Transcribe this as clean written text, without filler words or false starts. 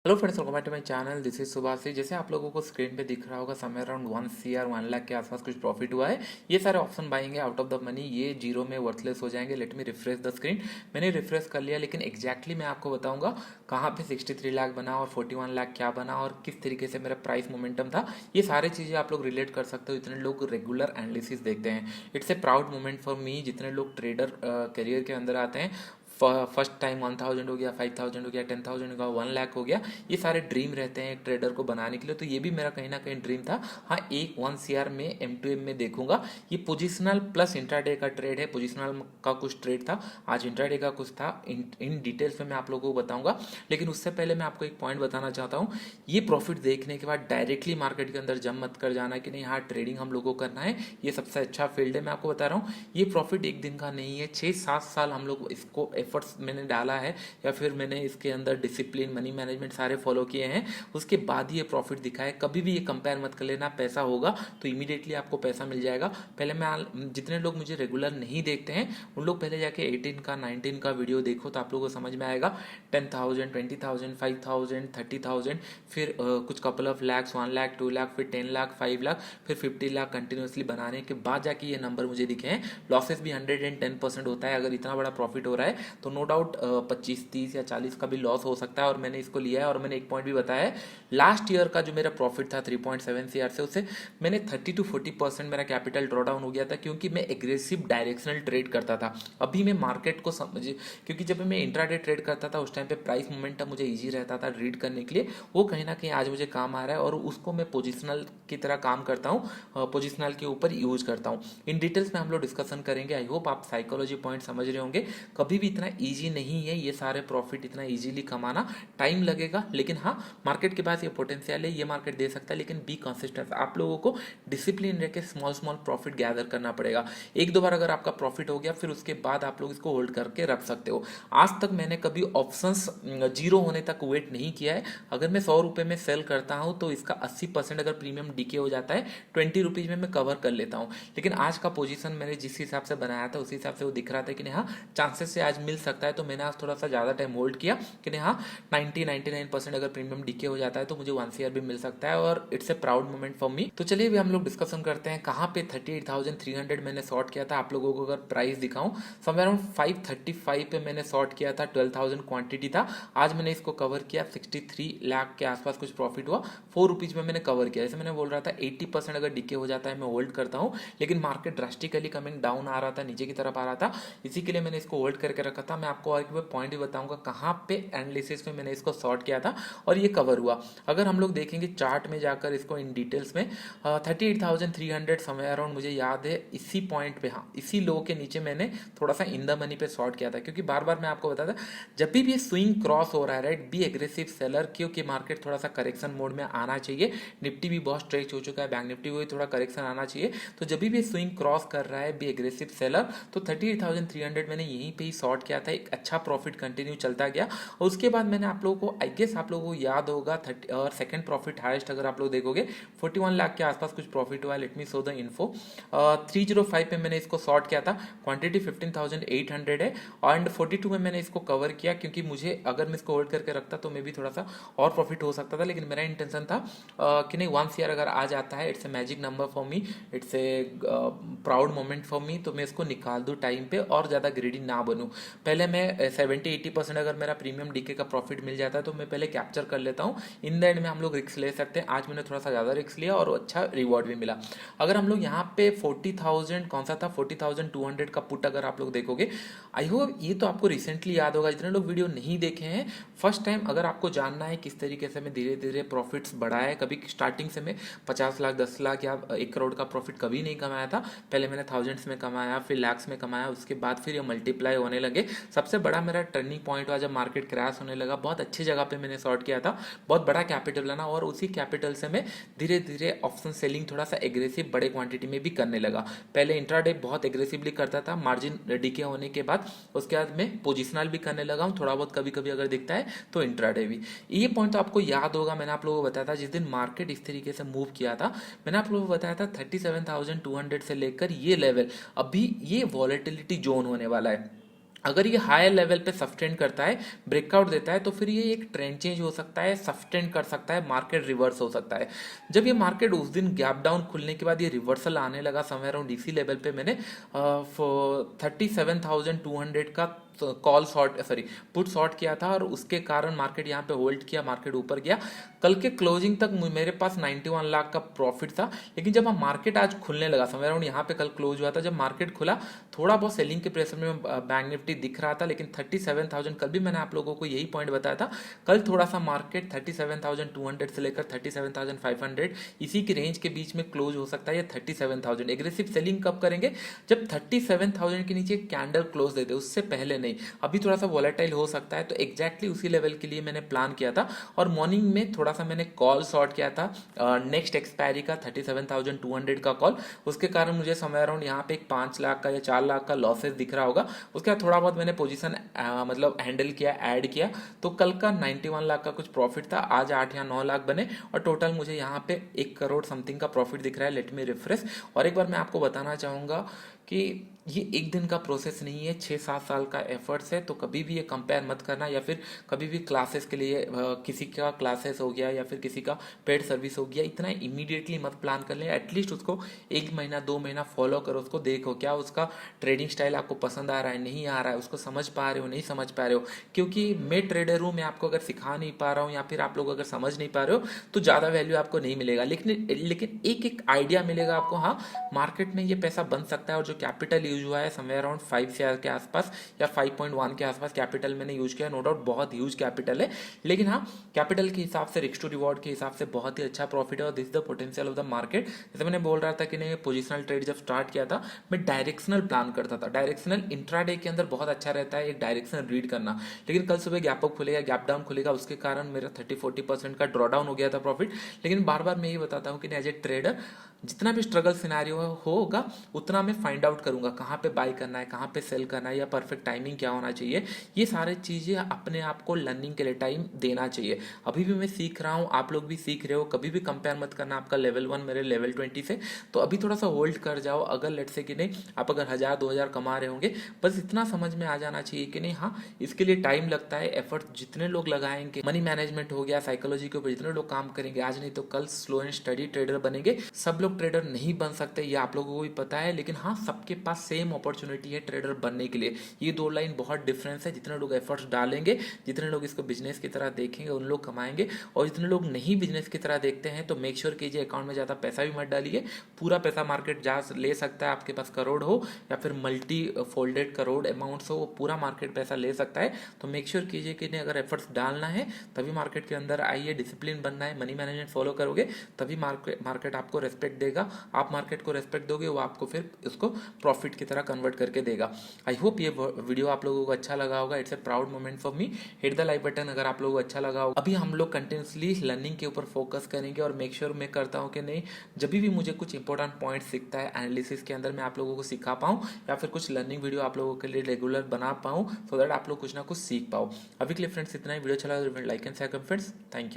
Hello friends, welcome back to my channel. This is Subhash. जैसे आप लोगों को स्क्रीन पे दिख रहा होगा, समय अराउंड 1 CR 1 लाख के आसपास कुछ प्रॉफिट हुआ है। ये सारे ऑप्शन बाइंग है आउट ऑफ द मनी, ये जीरो में वर्थलेस हो जाएंगे। Let me refresh the screen. मैंने रिफ्रेश कर लिया, लेकिन एग्जैक्टली मैं आपको बताऊंगा कहाँ पे 63 लाख बना और 41 लाख क्या बना और किस तरीके से मेरा प्राइस मोमेंटम था। ये सारी चीज़ें आप लोग रिलेट कर सकते हो। इतने लोग रेगुलर एनालिसिस देखते हैं। It's a proud moment for me. जितने लोग ट्रेडर करियर के अंदर आते हैं, फर्स्ट टाइम 1000 हो गया, 5000 हो गया, 10,000 हो गया, 1 लाख हो गया, ये सारे ड्रीम रहते हैं एक ट्रेडर को बनाने के लिए। तो ये भी मेरा कहीं ना कहीं ड्रीम था। हाँ, एक 1 CR में M2M में देखूंगा। ये पोजिशनल प्लस इंट्राडे का ट्रेड है। पोजिशनल का कुछ ट्रेड था, आज इंट्राडे का कुछ था। इन डिटेल्स में मैं आप लोगों को बताऊंगा। लेकिन उससे पहले मैं आपको एक पॉइंट बताना चाहता हूँ। ये प्रॉफिट देखने के बाद डायरेक्टली मार्केट के अंदर जंप मत कर जाना कि नहीं हाँ ट्रेडिंग हम लोगों को करना है, ये सबसे अच्छा फील्ड है। मैं आपको बता रहा हूँ, ये प्रॉफिट एक दिन का नहीं है। 6-7 साल हम लोग इसको एफर्ट्स मैंने डाला है, या फिर मैंने इसके अंदर डिसिप्लिन, मनी मैनेजमेंट सारे फॉलो किए हैं। उसके बाद ये प्रॉफिट दिखा है। कभी भी ये कंपेयर मत कर लेना। पैसा होगा तो इमीडिएटली आपको पैसा मिल जाएगा। पहले मैं जितने लोग मुझे रेगुलर नहीं देखते हैं उन लोग पहले जाके 18 का 19 का वीडियो देखो, तो आप लोगों को समझ में आएगा। 10,000 20,000 5,000 30,000, फिर कुछ कपल ऑफ लैक्स, 1 लाख 2 लाख, फिर 10 लाख 5 लाख, फिर 50 लाख कंटिन्यूसली बनाने के बाद जाके ये नंबर मुझे दिखे हैं। लॉसेस भी 110% होता है। अगर इतना बड़ा प्रॉफिट हो रहा है तो नो डाउट 25 30 या 40 का भी लॉस हो सकता है। और मैंने इसको लिया है। और मैंने एक पॉइंट भी बताया है, लास्ट ईयर का जो मेरा प्रॉफिट था 3.7 CR से, उससे मैंने 30 to 40% मेरा कैपिटल ड्रॉ डाउन हो गया था, क्योंकि मैं एग्रेसिव डायरेक्शनल ट्रेड करता था। अभी मैं मार्केट को समझ, क्योंकि जब मैं इंट्राडे ट्रेड करता था उस टाइम पे प्राइस मोमेंटम मुझे ईजी रहता था रीड करने के लिए। वो कहीं ना कहीं आज मुझे काम आ रहा है और उसको मैं पोजिशनल की तरह काम करता हूँ, पोजिशनल के ऊपर यूज करता हूँ। इन डिटेल्स में हम लोग डिस्कशन करेंगे। आई होप आप साइकोलॉजी पॉइंट समझ रहे होंगे। कभी भी इतना ईजी नहीं है ये सारे प्रॉफिट इतना इजीली कमाना, टाइम लगेगा। लेकिन हाँ, मार्केट के पास ये पोटेंशियल है, ये मार्केट दे सकता है। लेकिन बी कंसिस्टेंट, आप लोगों को डिसिप्लिन रह के स्मॉल स्मॉल प्रॉफिट गैदर करना पड़ेगा। एक दो बार अगर आपका प्रॉफिट हो गया, फिर उसके बाद आप लोग इसको होल्ड करके रख सकते हो। आज तक मैंने कभी ऑप्शंस जीरो होने तक वेट नहीं किया है। अगर मैं 100 रुपये में सेल करता हूँ तो इसका 80% अगर प्रीमियम डीके हो जाता है, 20 रुपीज़ में मैं कवर कर लेता हूँ। लेकिन आज का पोजीशन मैंने जिस हिसाब से बनाया था उसी हिसाब से वो दिख रहा था कि नहीं हाँ चांसेस से आज मिल सकता है। तो मैंने आज थोड़ा सा ज़्यादा टाइम होल्ड किया कि नहीं हाँ 99% अगर प्रीमियम डीके हो जाता है तो मुझे 1 CR भी मिल सकता है। और it's a proud moment for me. तो चलिए अभी हम लोग डिस्कशन करते हैं कहाँ पे 38,300 मैंने शॉर्ट किया था। आप लोगों को अगर प्राइस दिखाऊं, समवेयर अराउंड 535 पे मैंने शॉर्ट किया था। 12,000 क्वांटिटी था। आज मैंने इसको कवर किया, 63 लाख के आसपास कुछ प्रॉफिट हुआ। 4 रुपीज़ में मैंने कवर किया। जैसे मैंने बोल रहा था 80% अगर डीके हो जाता है मैं होल्ड करता हूँ। लेकिन मार्केट ड्रास्टिकली कमिंग डाउन आ रहा था, नीचे की तरफ आ रहा था, इसी के लिए मैंने इसको होल्ड करके रखा था। मैं आपको एक पॉइंट भी बताऊंगा कहाँ पे एनालिसिस में मैंने इसको शॉर्ट किया था और ये कवर हुआ। अगर हम लोग देखेंगे चार्ट में जाकर इसको इन डिटेल्स में, 38,300 समय अराउंड मुझे याद है इसी पॉइंट पे, हाँ इसी लो के नीचे मैंने थोड़ा सा इन द मनी पे शॉर्ट किया था। क्योंकि बार बार मैं आपको बताता, जब भी ये स्विंग क्रॉस हो रहा है राइट, बी एग्रेसिव सेलर, क्योंकि मार्केट थोड़ा सा करेक्शन मोड में आना चाहिए। निफ्टी भी बहुत स्ट्रेच हो चुका है, बैंक निफ्टी को भी थोड़ा करेक्शन आना चाहिए। तो जब भी स्विंग क्रॉस कर रहा है बी एग्रेसिव सेलर, तो 38,300 मैंने यहीं पे ही शॉर्ट किया था। एक अच्छा प्रॉफिट कंटिन्यू चलता गया। और उसके बाद मैंने आप लोगों को, आई गेस आप लोगों को याद होगा, 30 और सेकंड प्रॉफिट हाईएस्ट अगर आप लोग देखोगे 41 लाख के आसपास कुछ प्रॉफिट हुआ है। Let me show the info. 305 पे मैंने इसको शॉर्ट किया था। क्वांटिटी 15,800 है। एंड 42 में मैंने इसको कवर किया, क्योंकि मुझे अगर मैं इसको होल्ड करके रखता तो मे भी थोड़ा सा और प्रॉफिट हो सकता था। लेकिन मेरा इंटेंशन था कि नहीं 1 CR अगर आ जाता है, it's a magic number for me, it's a proud moment for me. तो मैं इसको निकाल दूँ टाइम पे और ज़्यादा ग्रेडी ना बनूँ। पहले मैं 70-80% अगर मेरा प्रीमियम डीके का प्रॉफिट मिल जाता है तो मैं पहले कैप्चर कर लेता हूँ। इन द एंड में हम लोग रिस्क ले सकते हैं। आज मैंने थोड़ा सा ज़्यादा रिस्क लिया और अच्छा रिवॉर्ड भी मिला। अगर हम लोग यहाँ पे 40,000 कौन सा था, 40,200 का पुट अगर आप लोग देखोगे, आई होप ये तो आपको रिसेंटली याद होगा। जितने लोग वीडियो नहीं देखे हैं, फर्स्ट टाइम अगर आपको जानना है किस तरीके से मैं धीरे धीरे प्रॉफिट्स बढ़ाया है, कभी स्टार्टिंग से मैं 50 लाख 10 लाख या 1 करोड़ का प्रॉफिट कभी नहीं कमाया था। पहले मैंने थाउजेंड्स में कमाया, फिर लैक्स में कमाया, उसके बाद फिर ये मल्टीप्लाई होने लगे। सबसे बड़ा मेरा टर्निंग पॉइंट हुआ जब मार्केट क्रैश होने लगा। बहुत अच्छी जगह पे मैंने शॉर्ट किया था, बहुत बड़ा कैपिटल बना, और उसी कैपिटल से मैं धीरे धीरे ऑप्शन सेलिंग थोड़ा सा एग्रेसिव बड़े क्वांटिटी में भी करने लगा। पहले इंट्राडे बहुत एग्रेसिवली करता था, मार्जिन डीके होने के बाद उसके बाद मैं पोजिशनल भी करने लगा हूँ थोड़ा बहुत, कभी कभी अगर दिखता है तो इंट्राडे भी। ये पॉइंट तो आपको याद होगा, मैंने आप लोगों को बताया था जिस दिन मार्केट इस तरीके से मूव किया था। मैंने आप लोगों को बताया था 37,200 से लेकर ये लेवल, अभी ये वॉलेटिलिटी जोन होने वाला है। अगर ये हायर लेवल पे सस्टेन करता है, ब्रेकआउट देता है, तो फिर ये एक ट्रेंड चेंज हो सकता है, सस्टेन कर सकता है, मार्केट रिवर्स हो सकता है। जब ये मार्केट उस दिन गैप डाउन खुलने के बाद ये रिवर्सल आने लगा समय अराउंड इसी लेवल पे, मैंने 37,200 का call short sorry put short किया था, और उसके कारण मार्केट यहाँ पे होल्ड किया, मार्केट ऊपर गया। कल के क्लोजिंग तक मेरे पास 91 लाख का प्रॉफिट था। लेकिन जब हम मार्केट आज खुलने लगा समय अराउंड यहाँ पे कल क्लोज हुआ था, जब मार्केट खुला थोड़ा बहुत सेलिंग के प्रेशर में बैंक निफ्टी दिख रहा था, लेकिन 37,000 कल भी मैंने आप लोगों को यही पॉइंट बताया था। कल थोड़ा सा मार्केट 37,200 से लेकर 37,500 इसी की रेंज के बीच में क्लोज हो सकता है, या 37,000। एग्रेसिव सेलिंग कब करेंगे? जब 37,000 के नीचे कैंडल क्लोज दे दे, उससे पहले नहीं। अभी थोड़ा सा वॉलेटाइल हो सकता है, तो एग्जैक्टली उसी लेवल के लिए मैंने प्लान किया था। और मॉर्निंग में थोड़ा सा मैंने कॉल शॉर्ट किया था नेक्स्ट एक्सपायरी का 37,200 का कॉल। उसके कारण मुझे समय अराउंड यहाँ पे एक 5 लाख का या 4 लाख का लॉसेस दिख रहा होगा। उसके बाद थोड़ा बहुत मैंने पोजीशन मतलब हैंडल किया, ऐड किया, तो कल का 91 लाख का कुछ प्रॉफिट था, आज 8 या 9 लाख बने, और टोटल मुझे यहाँ पे 1 करोड़ समथिंग का प्रॉफिट दिख रहा है। Let me refresh. और एक बार मैं आपको बताना चाहूँगा कि ये एक दिन का प्रोसेस नहीं है, 6-7 साल का एफर्ट्स है। तो कभी भी ये कंपेयर मत करना, या फिर कभी भी क्लासेस के लिए किसी का क्लासेस हो गया या फिर किसी का पेड सर्विस हो गया, इतना इमीडिएटली मत प्लान कर ले। एटलीस्ट उसको 1 महीना 2 महीना फॉलो करो, उसको देखो क्या उसका ट्रेडिंग स्टाइल आपको पसंद आ रहा है, नहीं आ रहा है, उसको समझ पा रहे हो, नहीं समझ पा रहे हो। क्योंकि मैं ट्रेडर हूँ, मैं आपको अगर सिखा नहीं पा रहा हूँ या फिर आप लोग अगर समझ नहीं पा रहे हो, तो ज़्यादा वैल्यू आपको नहीं मिलेगा। लेकिन एक एक आइडिया मिलेगा आपको, हाँ मार्केट में ये पैसा बन सकता है। और जो कैपिटल यूज हुआ है समवेयर अराउंड 5 शेयर के आसपास या 5.1 के आसपास कैपिटल मैंने यूज किया, नो डाउट बहुत ह्यूज कैपिटल है। लेकिन हाँ कैपिटल के हिसाब से, रिस्क टू रिवॉर्ड के हिसाब से बहुत ही अच्छा प्रॉफिट है, और this is the potential of the market. जैसे मैंने बोल रहा था कि नहीं, पोजिशनल ट्रेड जब स्टार्ट किया था, मैं डायरेक्शनल प्लान करता था। डायरेक्शनल इंट्राडे के अंदर बहुत अच्छा रहता है एक डायरेक्शनल रीड करना। लेकिन कल सुबह गैप अप खुलेगा, गैप डाउन खुलेगा, उसके कारण मेरा 30-40% का ड्रॉ डाउन हो गया था प्रॉफिट। लेकिन बार बार मैं ये बताता हूँ कि एज ए ट्रेडर जितना भी स्ट्रगल सिनारियो होगा, उतना मैं फाइंड आउट करूंगा कहाँ पे बाई करना है, कहाँ पे सेल करना है, या परफेक्ट टाइमिंग क्या होना चाहिए। ये सारी चीज़ें अपने आप को लर्निंग के लिए टाइम देना चाहिए। अभी भी मैं सीख रहा हूँ, आप लोग भी सीख रहे हो। कभी भी कंपेयर मत करना आपका लेवल 1 मेरे लेवल 20 से। तो अभी थोड़ा सा होल्ड कर जाओ। अगर लेट से कि नहीं, आप अगर 1000-2000 कमा रहे होंगे, बस इतना समझ में आ जाना चाहिए कि नहीं हाँ इसके लिए टाइम लगता है, एफर्ट जितने लोग लगाएंगे, मनी मैनेजमेंट हो गया, साइकोलॉजी के ऊपर जितने लोग काम करेंगे, आज नहीं तो कल स्लो एंड स्टडी ट्रेडर बनेंगे। सब लोग ट्रेडर नहीं बन सकते, ये आप लोगों को भी पता है। लेकिन हाँ सबके पास सेम अपॉर्चुनिटी है ट्रेडर बनने के लिए। ये दो लाइन बहुत डिफरेंस है। जितने लोग एफर्ट्स डालेंगे, जितने लोग इसको बिजनेस की तरह देखेंगे, उन लोग कमाएंगे। और जितने लोग नहीं बिजनेस की तरह देखते हैं, तो मेक श्योर कीजिए अकाउंट में ज़्यादा पैसा भी मत डालिए। पूरा पैसा मार्केट जा ले सकता है, आपके पास करोड़ हो या फिर मल्टी फोल्डेड करोड़ अमाउंट्स हो, वो पूरा मार्केट पैसा ले सकता है। तो मेक श्योर कीजिए कि नहीं, अगर एफर्ट्स डालना है तभी मार्केट के अंदर आइए, डिसिप्लिन बनना है, मनी मैनेजमेंट फॉलो करोगे तभी मार्केट आपको रेस्पेक्ट देगा। आप मार्केट को रेस्पेक्ट दोगे, वो आपको फिर उसको प्रॉफिट की तरह कन्वर्ट करके देगा। आई होप ये वीडियो आप लोगों को अच्छा लगा होगा। It's a proud moment for me. Hit the like button अगर आप लोगों को अच्छा लगा होगा। अभी हम लोग कंटिन्यूसली लर्निंग के ऊपर फोकस करेंगे, और मेक श्योर मैं करता हूँ कि नहीं, जब भी मुझे कुछ इंपॉर्टेंट पॉइंट सीखता है एनालिसिस के अंदर, मैं आप लोगों को सिखा पाऊँ, या फिर कुछ लर्निंग वीडियो आप लोगों के लिए रेगुलर बना पाऊँ, सो दैट आप लोग कुछ ना कुछ सीख पाओ। अभी के लिए फ्रेंड्स इतना ही। वीडियो चला तो लाइक एंड शेयर करें फ्रेंड्स। Thank you.